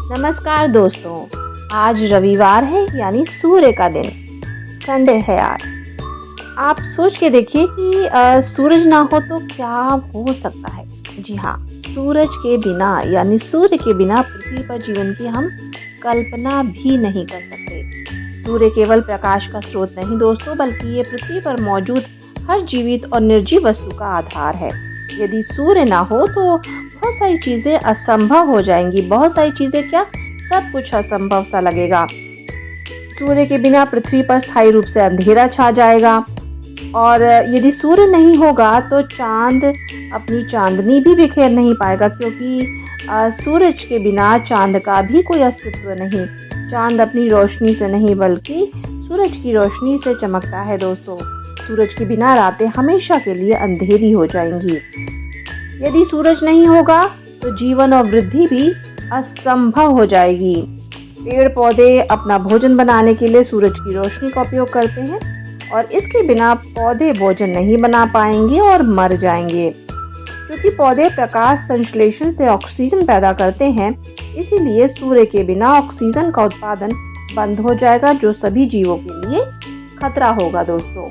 नमस्कार दोस्तों। आज रविवार है यानी सूर्य का दिन, संडे है आज। आप सोच के देखिए कि सूरज ना हो तो क्या हो सकता है। जी हाँ, सूरज के बिना यानी सूर्य के बिना पृथ्वी पर जीवन की हम कल्पना भी नहीं कर सकते। सूर्य केवल प्रकाश का स्रोत नहीं दोस्तों, बल्कि ये पृथ्वी पर मौजूद हर जीवित और निर्जीव वस्तु का आधार है। यदि सूर्य ना हो तो बहुत सारी चीज़ें असंभव हो जाएंगी। बहुत सारी चीज़ें क्या, सब कुछ असंभव सा लगेगा। सूर्य के बिना पृथ्वी पर स्थायी रूप से अंधेरा छा जाएगा। और यदि सूर्य नहीं होगा तो चांद अपनी चांदनी भी बिखेर नहीं पाएगा, क्योंकि सूरज के बिना चांद का भी कोई अस्तित्व नहीं। चांद अपनी रोशनी से नहीं बल्कि सूरज की रोशनी से चमकता है दोस्तों। सूरज के बिना रातें हमेशा के लिए अंधेरी हो जाएंगी। यदि सूरज नहीं होगा तो जीवन और वृद्धि भी असंभव हो जाएगी। पेड़ पौधे अपना भोजन बनाने के लिए सूरज की रोशनी का उपयोग करते हैं, और इसके बिना पौधे भोजन नहीं बना पाएंगे और मर जाएंगे। क्योंकि पौधे प्रकाश संश्लेषण से ऑक्सीजन पैदा करते हैं, इसीलिए सूर्य के बिना ऑक्सीजन का उत्पादन बंद हो जाएगा, जो सभी जीवों के लिए खतरा होगा दोस्तों।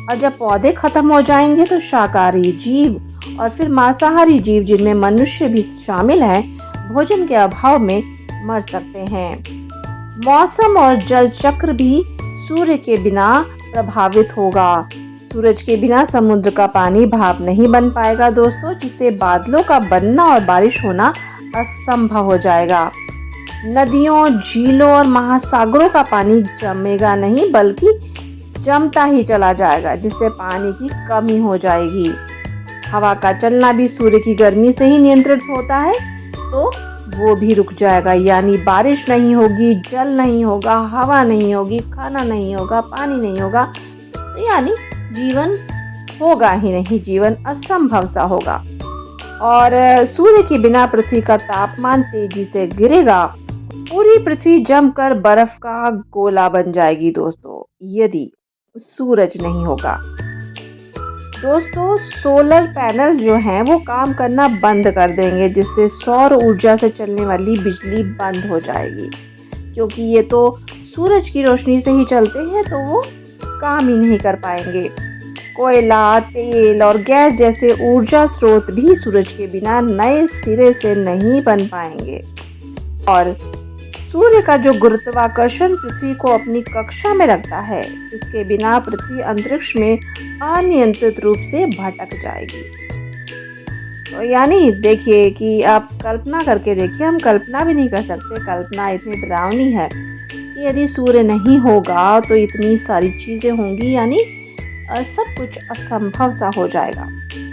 और जब पौधे खत्म हो जाएंगे तो शाकाहारी जीव और फिर मांसाहारी जीव, जिनमें मनुष्य भी शामिल है, भोजन के अभाव में मर सकते हैं। मौसम और जल चक्र भी सूर्य के बिना प्रभावित होगा। सूरज के बिना समुद्र का पानी भाप नहीं बन पाएगा दोस्तों, जिससे बादलों का बनना और बारिश होना असंभव हो जाएगा। नदियों, झीलों और महासागरों का पानी जमेगा नहीं, बल्कि जमता ही चला जाएगा, जिससे पानी की कमी हो जाएगी। हवा का चलना भी सूर्य की गर्मी से ही नियंत्रित होता है, तो वो भी रुक जाएगा। यानी बारिश नहीं होगी, जल नहीं होगा, हवा नहीं होगी, खाना नहीं होगा, पानी नहीं होगा, तो यानी जीवन होगा ही नहीं, जीवन असंभव सा होगा। और सूर्य के बिना पृथ्वी का तापमान तेजी से गिरेगा। पूरी पृथ्वी जमकर बर्फ का गोला बन जाएगी दोस्तों, यदि सूरज नहीं होगा। दोस्तों, सोलर पैनल जो हैं वो काम करना बंद कर देंगे, जिससे सौर ऊर्जा से चलने वाली बिजली बंद हो जाएगी। क्योंकि ये तो सूरज की रोशनी से ही चलते हैं, तो वो काम ही नहीं कर पाएंगे। कोयला, तेल और गैस जैसे ऊर्जा स्रोत भी सूरज के बिना नए सिरे से नहीं बन पाएंगे। और सूर्य का जो गुरुत्वाकर्षण पृथ्वी को अपनी कक्षा में रखता है, इसके बिना पृथ्वी अंतरिक्ष में अनियंत्रित रूप से भटक जाएगी। तो यानी देखिए कि आप कल्पना करके देखिए, हम कल्पना भी नहीं कर सकते। कल्पना इतनी डरावनी है कि यदि सूर्य नहीं होगा तो इतनी सारी चीज़ें होंगी, यानी सब कुछ असंभव सा हो जाएगा।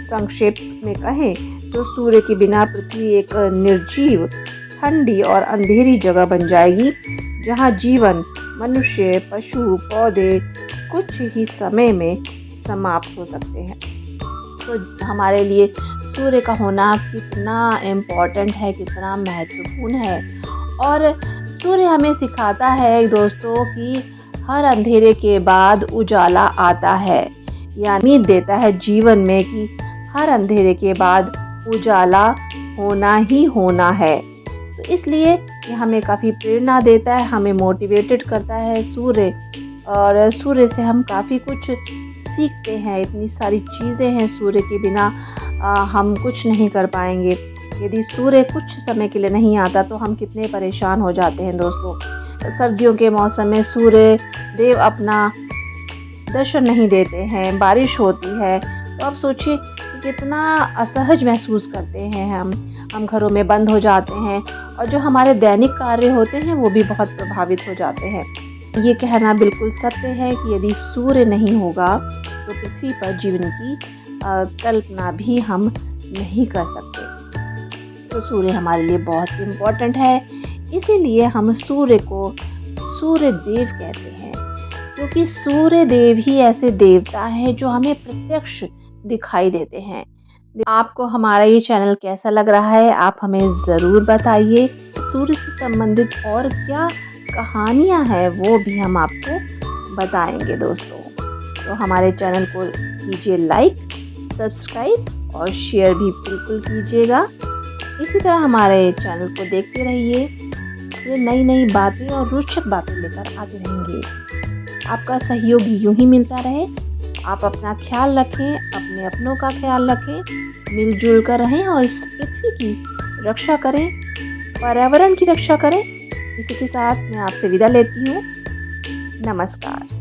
संक्षेप में कहें तो सूर्य के बिना पृथ्वी एक निर्जीव, ठंडी और अंधेरी जगह बन जाएगी, जहां जीवन, मनुष्य, पशु, पौधे कुछ ही समय में समाप्त हो सकते हैं। तो हमारे लिए सूर्य का होना कितना इम्पोर्टेंट है, कितना महत्वपूर्ण है। और सूर्य हमें सिखाता है दोस्तों कि हर अंधेरे के बाद उजाला आता है, यानी उम्मीद देता है जीवन में कि हर अंधेरे के बाद उजाला होना ही होना है। तो इसलिए ये हमें काफ़ी प्रेरणा देता है, हमें मोटिवेटेड करता है सूर्य। और सूर्य से हम काफ़ी कुछ सीखते हैं। इतनी सारी चीज़ें हैं, सूर्य के बिना हम कुछ नहीं कर पाएंगे। यदि सूर्य कुछ समय के लिए नहीं आता तो हम कितने परेशान हो जाते हैं दोस्तों। सर्दियों के मौसम में सूर्य देव अपना दर्शन नहीं देते हैं, बारिश होती है, तो आप सोचिए कि कितना असहज महसूस करते हैं हम घरों में बंद हो जाते हैं, और जो हमारे दैनिक कार्य होते हैं वो भी बहुत प्रभावित हो जाते हैं। ये कहना बिल्कुल सत्य है कि यदि सूर्य नहीं होगा तो पृथ्वी पर जीवन की कल्पना भी हम नहीं कर सकते। तो सूर्य हमारे लिए बहुत इम्पोर्टेंट है, इसीलिए हम सूर्य को सूर्य देव कहते हैं, क्योंकि सूर्य देव ही ऐसे देवता हैं जो हमें प्रत्यक्ष दिखाई देते हैं। आपको हमारा ये चैनल कैसा लग रहा है, आप हमें ज़रूर बताइए। सूर्य से संबंधित और क्या कहानियाँ हैं वो भी हम आपको बताएंगे दोस्तों। तो हमारे चैनल को कीजिए लाइक, सब्सक्राइब और शेयर भी बिल्कुल कीजिएगा। इसी तरह हमारे चैनल को देखते रहिए। ऐसे नई नई बातें और रोचक बातें लेकर आते रहेंगे। आपका सहयोग यूं ही मिलता रहे। आप अपना ख्याल रखें, अपने अपनों का ख्याल रखें, मिलजुल कर रहें और इस पृथ्वी की रक्षा करें, पर्यावरण की रक्षा करें। इसी के साथ मैं आपसे विदा लेती हूँ। नमस्कार।